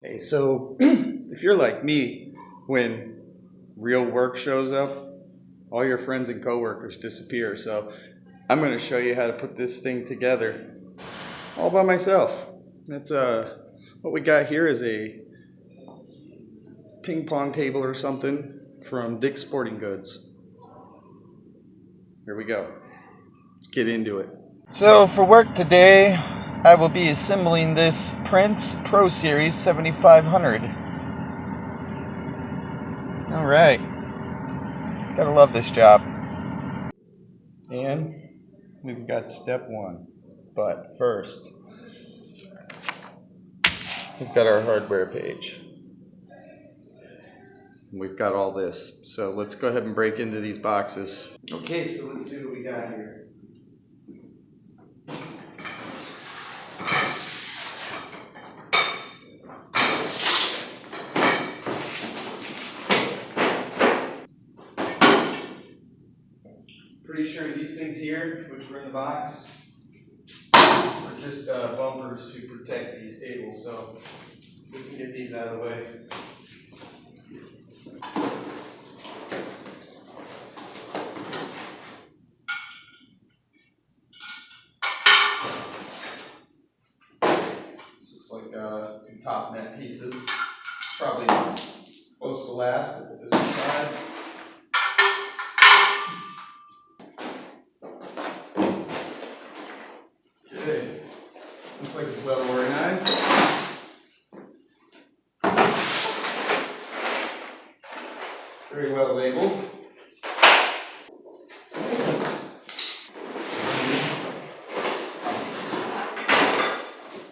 Hey, so if you're like me, when real work shows up, all your friends and coworkers disappear. So I'm going to show you how to put this thing together all by myself. That's what we got here is a ping pong table or something from Dick's Sporting Goods. Here we go. Let's get into it. So for work today, I will be assembling this Prince Pro Series 7500. All right. Gotta love this job. And we've got step one. But first, we've got our hardware page. We've got all this. So let's go ahead and break into these boxes. Okay, so let's see what we got here. Pretty sure these things here, which were in the box, are just bumpers to protect these tables. So we can get these out of the way. This looks like some top net pieces. Probably supposed to last at this side. Okay. Looks like it's well organized. Very well labeled.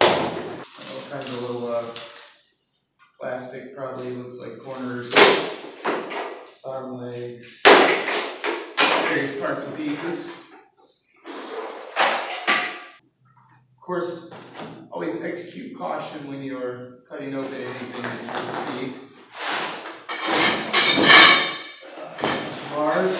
All kinds of little plastic, probably looks like corners, bottom legs, various parts and pieces. Of course, always execute caution when you're cutting open anything that you receive. Bars.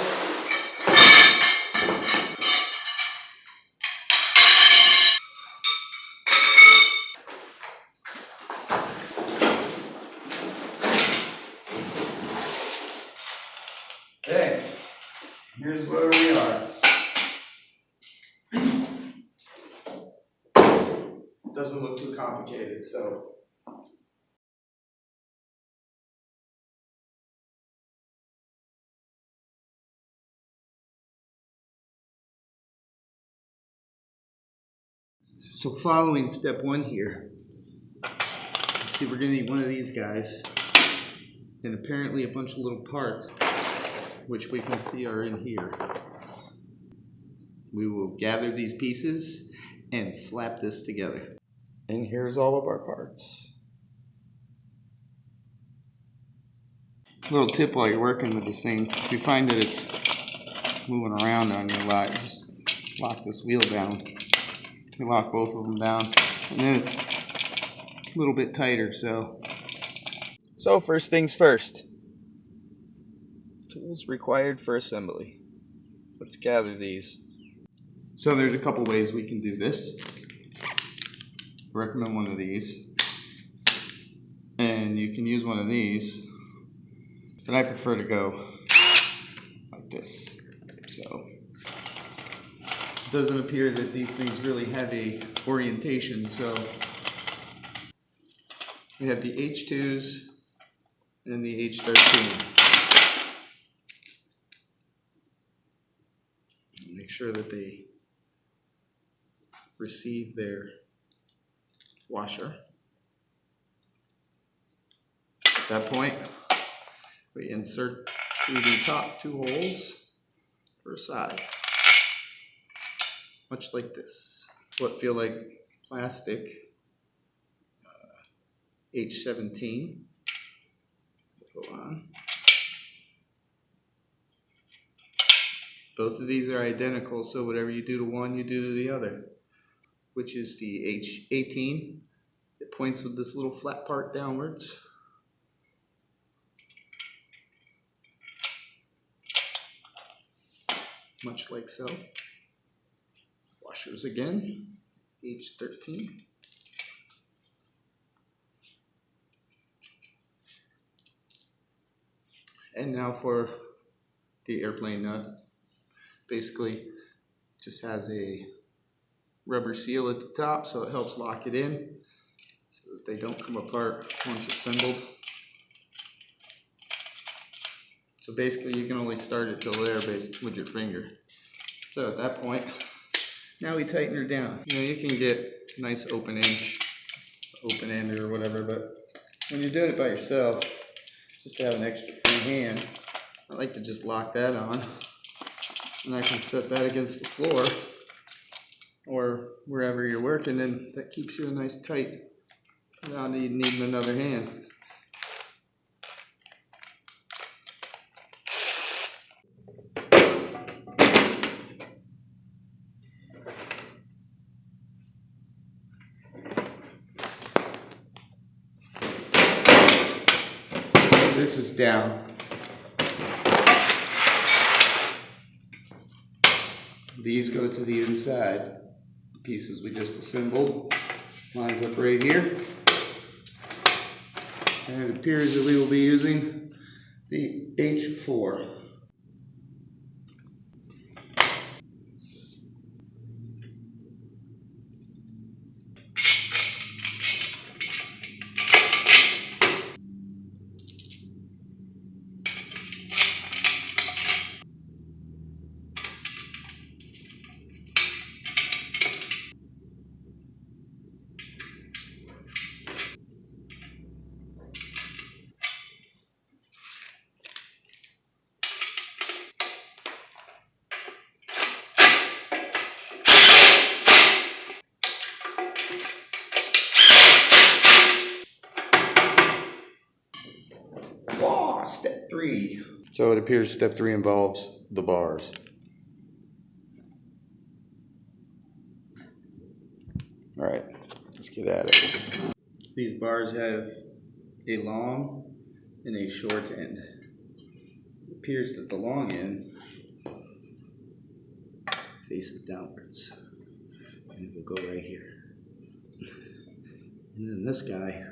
Okay, here's where we are. Doesn't look too complicated, so. So following step one here, see we're gonna need one of these guys, and apparently a bunch of little parts, which we can see are in here. We will gather these pieces and slap this together. And here's all of our parts. Little tip while you're working with this thing, if you find that it's moving around on you a lot, just lock this wheel down. You lock both of them down, and then it's a little bit tighter. So first things first. Tools required for assembly. Let's gather these. So there's a couple ways we can do this. I recommend one of these. And you can use one of these. But I prefer to go like this. So it doesn't appear that these things really have a orientation. So we have the H2s and the H13. Make sure that they receive their washer. At that point, we insert through the top two holes for a side, much like this. What feel like plastic H17 go on. Both of these are identical, so whatever you do to one, you do to the other, which is the H18. It points with this little flat part downwards. Much like so. Washers again, H13. And now for the airplane nut. Basically, just has a rubber seal at the top so it helps lock it in so that they don't come apart once assembled. So basically you can only start it till there with your finger. So at that point, now we tighten her down. You know, you can get a nice open ender or whatever, but when you're doing it by yourself, just to have an extra free hand, I like to just lock that on, and I can set that against the floor or wherever you're working, and that keeps you a nice tight without needing another hand. This is down. These go to the inside. The pieces we just assembled lines up right here. And it appears that we will be using the H4. Oh, step 3. So it appears step 3 involves the bars. All right, let's get at it. These bars have a long and a short end. It appears that the long end faces downwards, and it will go right here. And then this guy,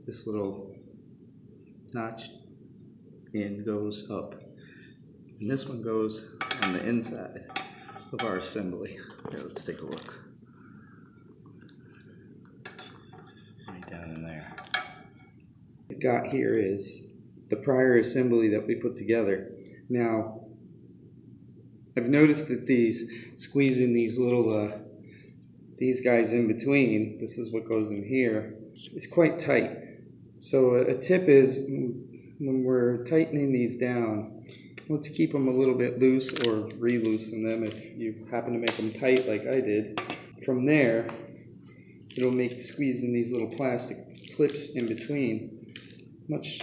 this little notched end goes up, and this one goes on the inside of our assembly. Here, let's take a look. Right down in there. What we got here is the prior assembly that we put together. Now, I've noticed that squeezing these little these guys in between, this is what goes in here, is quite tight. So a tip is, when we're tightening these down, let's keep them a little bit loose or re-loosen them if you happen to make them tight like I did. From there, it'll make squeezing these little plastic clips in between much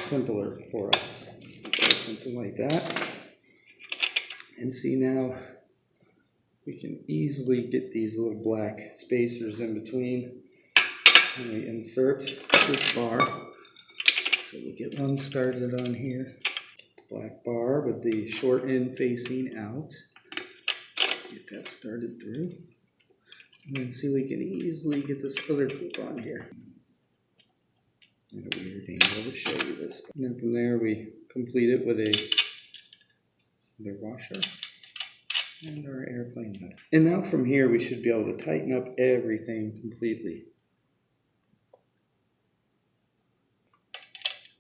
simpler for us. Something like that. And see, now we can easily get these little black spacers in between, and we insert this bar. So we get one started on here. Black bar with the short end facing out. Get that started through. And then see, we can easily get this other clip on here. At a weird angle to show you this. And then from there we complete it with a washer and our airplane nut. And now from here we should be able to tighten up everything completely.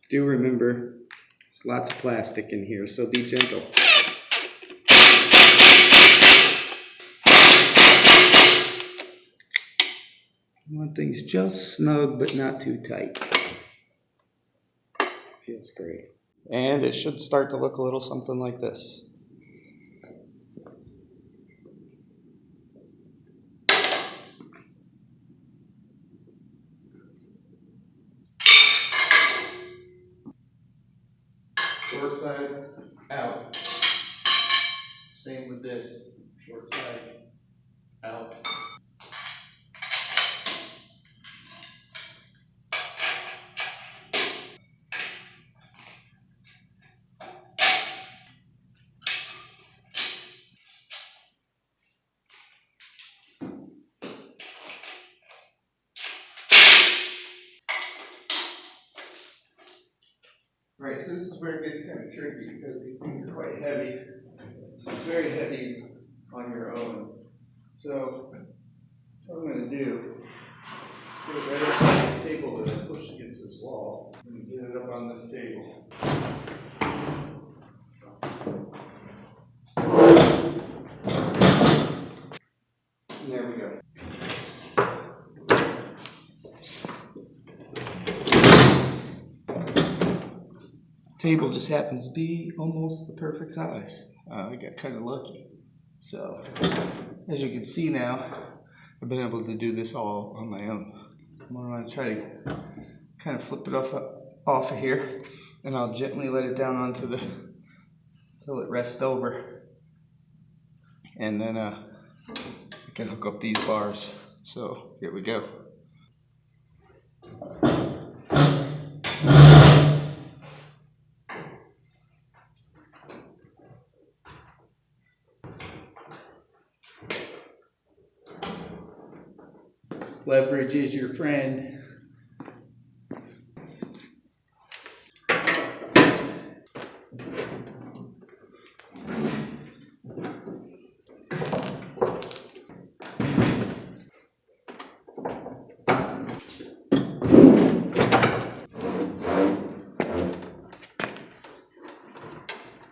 Do remember, there's lots of plastic in here, so be gentle. You want things just snug but not too tight. Feels great. And it should start to look a little something like this. Short side out. Same with this. Short side out. Alright, so this is where it gets kind of tricky because these things are quite heavy, very heavy on your own. So what I'm going to do is get it right up on this table that I pushed against this wall. I'm going to get it up on this table. And there we go. Table just happens to be almost the perfect size. I got kind of lucky. So, as you can see now, I've been able to do this all on my own. I'm going to try to kind of flip it off of here, and I'll gently let it down onto until it rests over. And then I can hook up these bars. So, here we go. Leverage is your friend.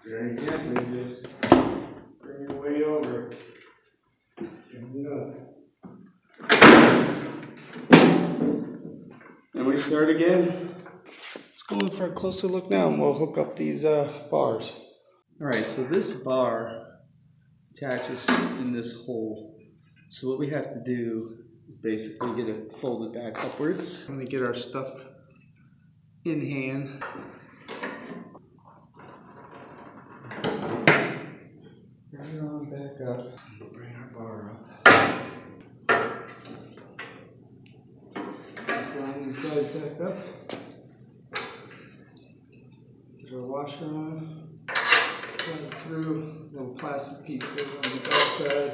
Very gently, just bring your weight over. Stand it up. And we start again. Let's go in for a closer look now and we'll hook up these bars. Alright, so this bar attaches in this hole. So what we have to do is basically get it folded back upwards. I'm going to get our stuff in hand. Bring it on back up. We'll bring our bar up. Just line these guys back up. Get our washer on. Slide it through. Little plastic piece goes on the back side.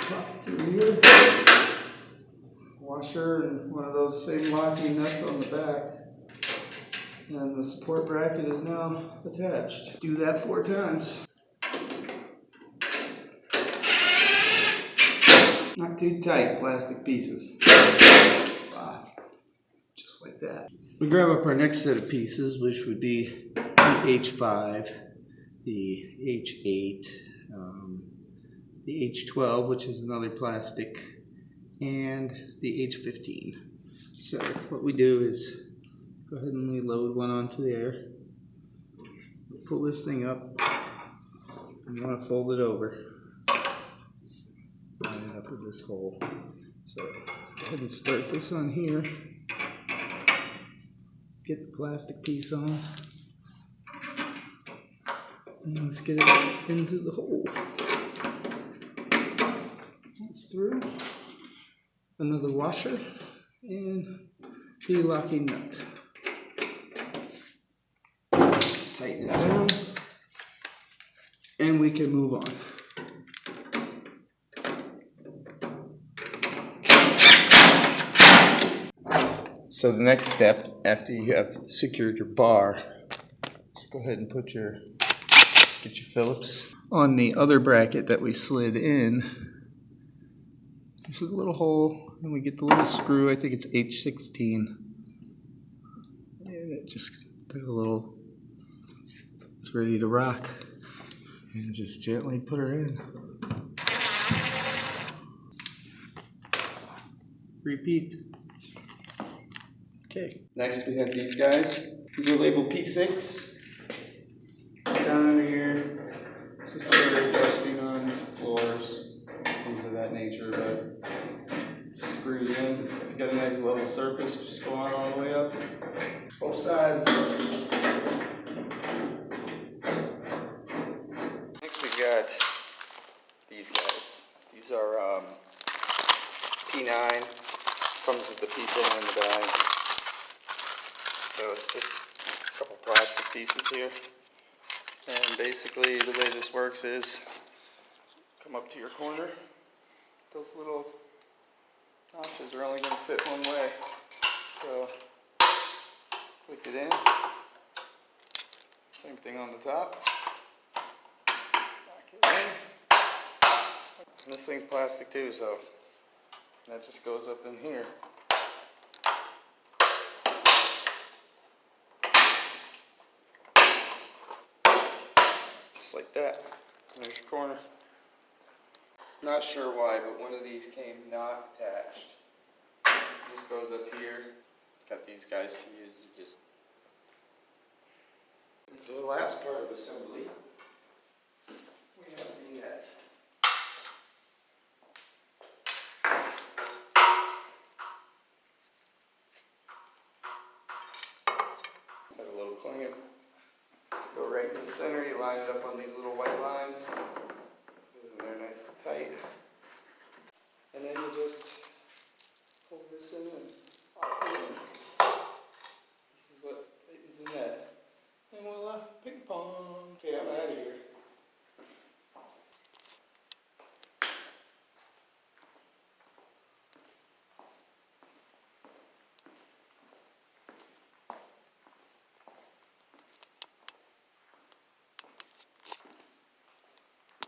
Pop through here. Washer and one of those same locking nuts on the back. And the support bracket is now attached. Do that 4 times. Not too tight, plastic pieces. Just like that. We grab up our next set of pieces, which would be the H5, the H8, the H12, which is another plastic, and the H15. So what we do is go ahead and we load one onto there. Pull this thing up. And you want to fold it over. Line it up with this hole. So go ahead and start this on here. Get the plastic piece on. And let's get it into the hole. That's through. Another washer and the locking nut. Tighten it down, and we can move on. So the next step, after you have secured your bar, let's go ahead and get your Phillips on the other bracket that we slid in. There's a little hole, and we get the little screw. I think it's H16, and it just got a little. It's ready to rock, and just gently put her in. Repeat. Okay, next we have these guys. These are labeled P6. Down under here, this is for adjusting on floors, things of that nature, but screws in. If you've got a nice level surface, just go on all the way up. Both sides. Got these guys. These are P9. Comes with the people in the bag. So it's just a couple plastic pieces here. And basically the way this works is come up to your corner. Those little notches are only going to fit one way. So click it in. Same thing on the top. Lock it in. And this thing's plastic too, so that just goes up in here. Just like that. There's your corner. Not sure why, but one of these came not attached. Just goes up here. Got these guys to use. Just for the last part of assembly, we have the net. Got a little clamp. Go right in the center. You line it up on these little white lines. Put them there nice and tight. And then you just pull this in and pop it in. This is what tightens the net. And voila, ping pong.